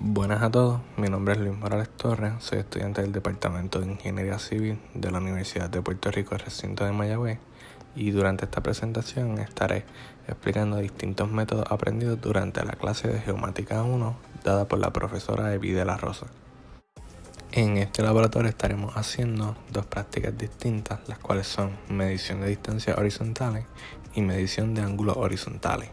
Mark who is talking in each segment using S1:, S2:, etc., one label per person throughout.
S1: Buenas a todos, mi nombre es Luis Morales Torres, soy estudiante del Departamento de Ingeniería Civil de la Universidad de Puerto Rico, recinto de Mayagüez, y durante esta presentación estaré explicando distintos métodos aprendidos durante la clase de Geomática 1 dada por la profesora Evi de la Rosa. En este laboratorio estaremos haciendo dos prácticas distintas, las cuales son medición de distancias horizontales y medición de ángulos horizontales.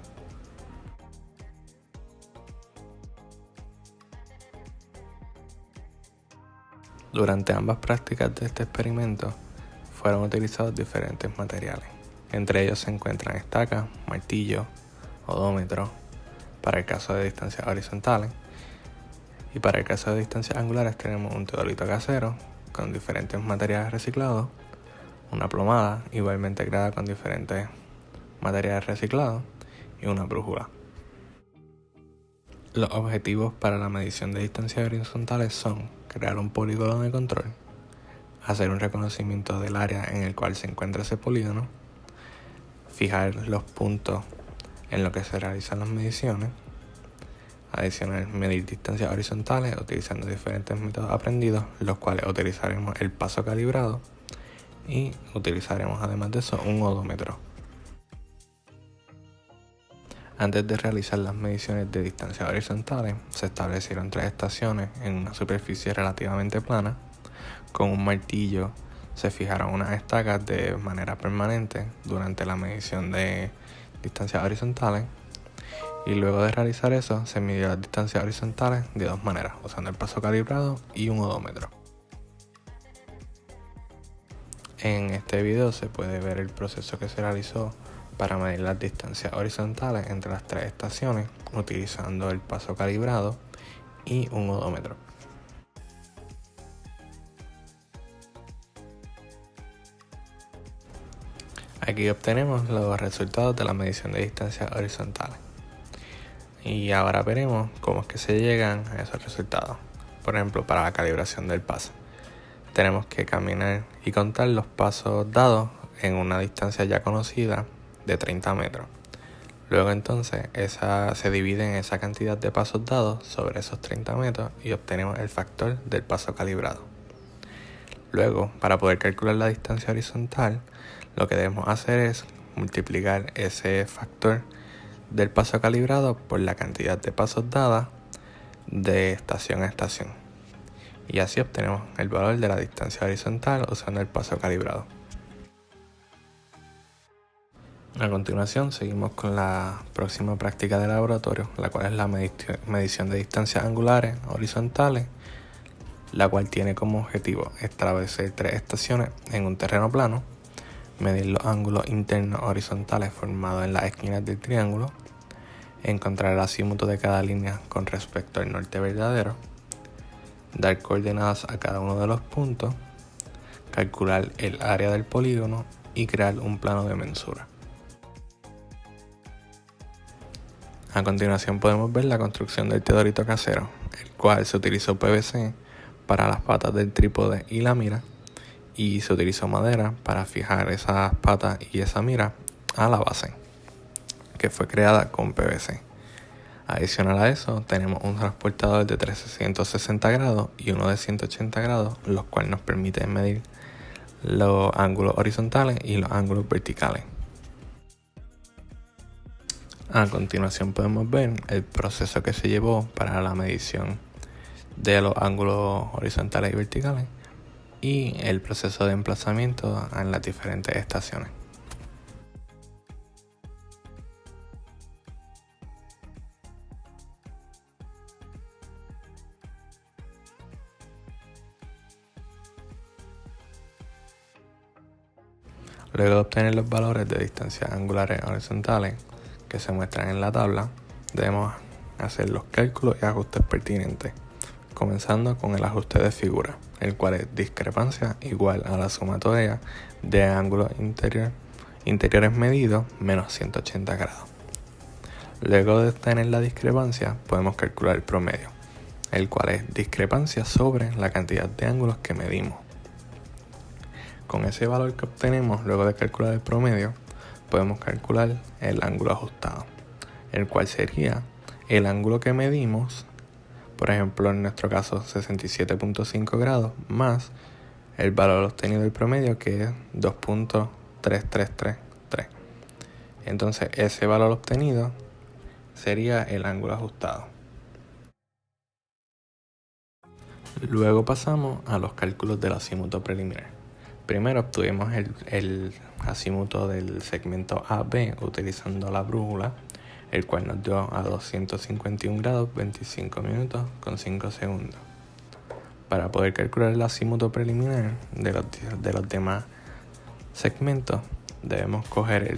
S1: Durante ambas prácticas de este experimento fueron utilizados diferentes materiales. Entre ellos se encuentran estacas, martillos, odómetros, para el caso de distancias horizontales, y para el caso de distancias angulares tenemos un teodolito casero con diferentes materiales reciclados, una plomada igualmente creada con diferentes materiales reciclados y una brújula. Los objetivos para la medición de distancias horizontales son crear un polígono de control, hacer un reconocimiento del área en el cual se encuentra ese polígono, fijar los puntos en los que se realizan las mediciones, adicional medir distancias horizontales utilizando diferentes métodos aprendidos, los cuales utilizaremos el paso calibrado y utilizaremos además de eso un odómetro. Antes de realizar las mediciones de distancias horizontales, se establecieron 3 estaciones en una superficie relativamente plana. Con un martillo se fijaron unas estacas de manera permanente durante la medición de distancias horizontales, y luego de realizar eso se midió las distancias horizontales de dos maneras, usando el paso calibrado y un odómetro. En este video se puede ver el proceso que se realizó para medir las distancias horizontales entre las 3 estaciones utilizando el paso calibrado y un odómetro. Aquí obtenemos los resultados de la medición de distancias horizontales. Y ahora veremos cómo es que se llegan a esos resultados. Por ejemplo, para la calibración del paso, tenemos que caminar y contar los pasos dados en una distancia ya conocida de 30 metros. Luego entonces se divide en esa cantidad de pasos dados sobre esos 30 metros y obtenemos el factor del paso calibrado. Luego, para poder calcular la distancia horizontal, lo que debemos hacer es multiplicar ese factor del paso calibrado por la cantidad de pasos dadas de estación a estación. Y así obtenemos el valor de la distancia horizontal usando el paso calibrado. A continuación seguimos con la próxima práctica de laboratorio, la cual es la medición de distancias angulares horizontales, la cual tiene como objetivo establecer 3 estaciones en un terreno plano, medir los ángulos internos horizontales formados en las esquinas del triángulo, encontrar el acímuto de cada línea con respecto al norte verdadero, dar coordenadas a cada uno de los puntos, calcular el área del polígono y crear un plano de mensura. A continuación podemos ver la construcción del teodolito casero, el cual se utilizó PVC para las patas del trípode y la mira, y se utilizó madera para fijar esas patas y esa mira a la base, que fue creada con PVC. Adicional a eso, tenemos un transportador de 360 grados y uno de 180 grados, los cuales nos permiten medir los ángulos horizontales y los ángulos verticales. A continuación podemos ver el proceso que se llevó para la medición de los ángulos horizontales y verticales y el proceso de emplazamiento en las diferentes estaciones. Luego de obtener los valores de distancias angulares horizontales que se muestran en la tabla, debemos hacer los cálculos y ajustes pertinentes, comenzando con el ajuste de figura, el cual es discrepancia igual a la sumatoria de ángulos interiores medidos menos 180 grados. Luego de obtener la discrepancia, podemos calcular el promedio, el cual es discrepancia sobre la cantidad de ángulos que medimos. Con ese valor que obtenemos luego de calcular el promedio, podemos calcular el ángulo ajustado, el cual sería el ángulo que medimos Por ejemplo, en nuestro caso 67.5 grados más el valor obtenido del promedio, que es 2.3333. Entonces ese valor obtenido sería el ángulo ajustado. Luego pasamos a los cálculos del acímuto preliminar. Primero obtuvimos el acímuto del segmento AB utilizando la brújula, el cual nos dio a 251 grados 25 minutos con 5 segundos. Para poder calcular el acímuto preliminar de los demás segmentos, debemos coger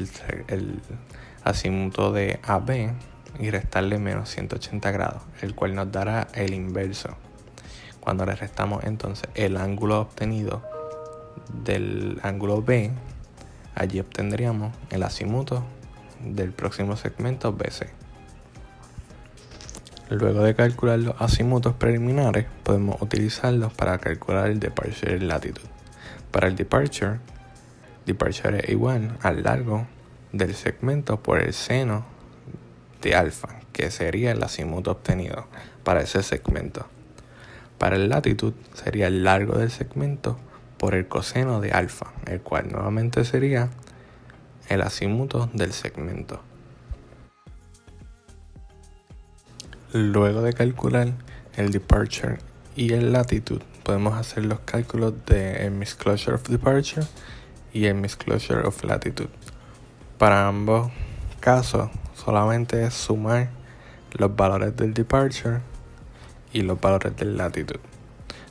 S1: el acímuto de AB y restarle menos 180 grados, el cual nos dará el inverso. Cuando le restamos entonces el ángulo obtenido del ángulo B, allí obtendríamos el acímuto del próximo segmento BC. Luego de calcular los azimutos preliminares, podemos utilizarlos para calcular el departure y el latitude. Para el departure es igual al largo del segmento por el seno de alfa, que sería el azimuto obtenido para ese segmento. Para el latitud sería el largo del segmento por el coseno de alfa, el cual nuevamente sería el azimuto del segmento. Luego de calcular el departure y el latitude, podemos hacer los cálculos del misclosure of departure y el misclosure of latitude. Para ambos casos solamente es sumar los valores del departure y los valores del latitude.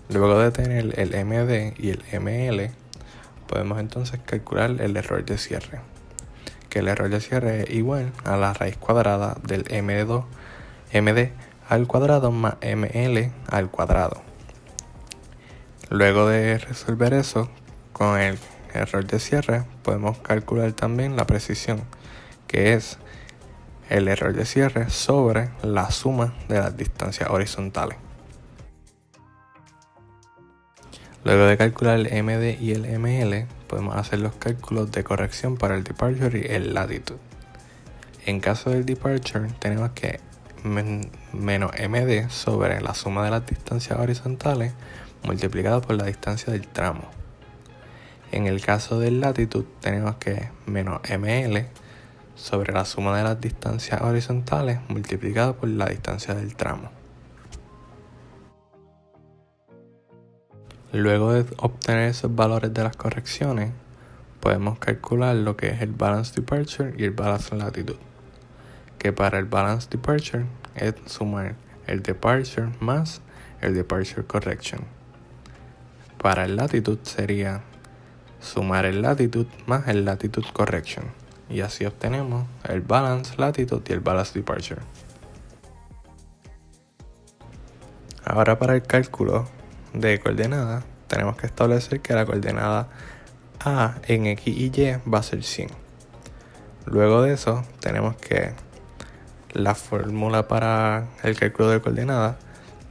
S1: Luego de tener el MD y el ML, podemos entonces calcular el error de cierre, que el error de cierre es igual a la raíz cuadrada del MD al cuadrado más ML al cuadrado. Luego de resolver eso con el error de cierre, podemos calcular también la precisión, que es el error de cierre sobre la suma de las distancias horizontales. Luego de calcular el MD y el ML, podemos hacer los cálculos de corrección para el departure y el latitude. En caso del departure, tenemos que menos MD sobre la suma de las distancias horizontales multiplicado por la distancia del tramo. En el caso del latitud, tenemos que menos ML sobre la suma de las distancias horizontales multiplicado por la distancia del tramo. Luego de obtener esos valores de las correcciones, podemos calcular lo que es el balance departure y el balance latitude, que para el balance departure es sumar el departure más el departure correction. Para el latitude sería sumar el latitude más el latitude correction, y así obtenemos el balance latitude y el balance departure. Ahora para el cálculo de coordenadas tenemos que establecer que la coordenada A en X y Y va a ser 100. Luego de eso tenemos que la fórmula para el cálculo de coordenadas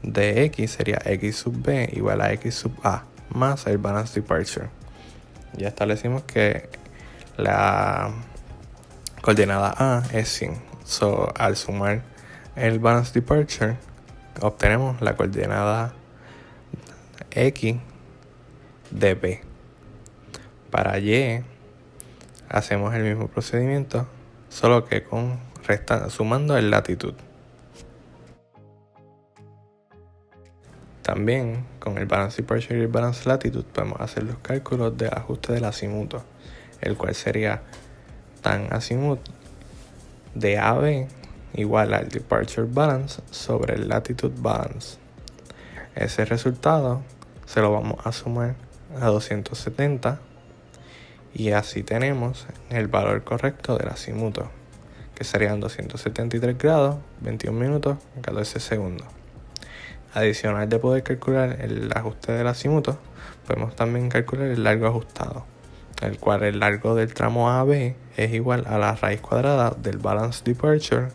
S1: de X sería X sub B igual a X sub A más el balance departure. Ya establecimos que la coordenada A es 100. Al sumar el balance departure obtenemos la coordenada X de B. Para Y hacemos el mismo procedimiento, solo que sumando el latitud. También con el balance departure y el balance latitude podemos hacer los cálculos de ajuste del azimuto, el cual sería tan azimut de AB igual al departure balance sobre el latitude balance. Ese resultado se lo vamos a sumar a 270 y así tenemos el valor correcto del azimuto, que serían 273 grados, 21 minutos, 14 segundos. Adicional de poder calcular el ajuste del azimuto, podemos también calcular el largo ajustado, el cual el largo del tramo AB es igual a la raíz cuadrada del balance departure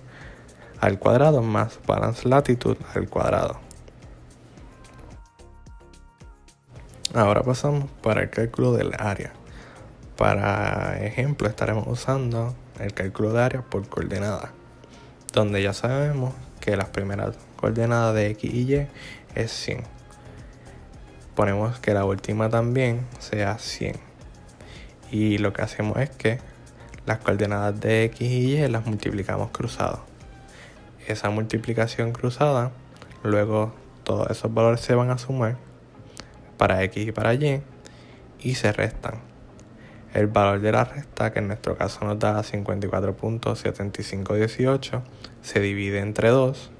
S1: al cuadrado más balance latitude al cuadrado. Ahora pasamos para el cálculo del área. Para ejemplo, estaremos usando el cálculo de área por coordenadas, donde ya sabemos que las primeras coordenadas de X y Y es 100. Ponemos que la última también sea 100. Y lo que hacemos es que las coordenadas de X y Y las multiplicamos cruzados. Esa multiplicación cruzada, luego todos esos valores se van a sumar para X y para Y y se restan. El valor de la resta, que en nuestro caso nos da 54.7518, se divide entre 2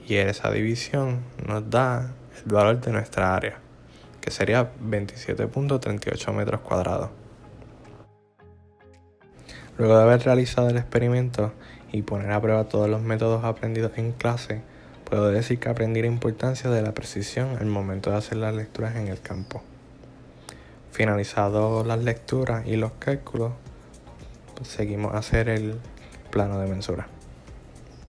S1: y esa división nos da el valor de nuestra área, que sería 27.38 metros cuadrados. Luego de haber realizado el experimento y poner a prueba todos los métodos aprendidos en clase, puedo decir que aprendí la importancia de la precisión al momento de hacer las lecturas en el campo. Finalizado las lecturas y los cálculos, seguimos a hacer el plano de mensura.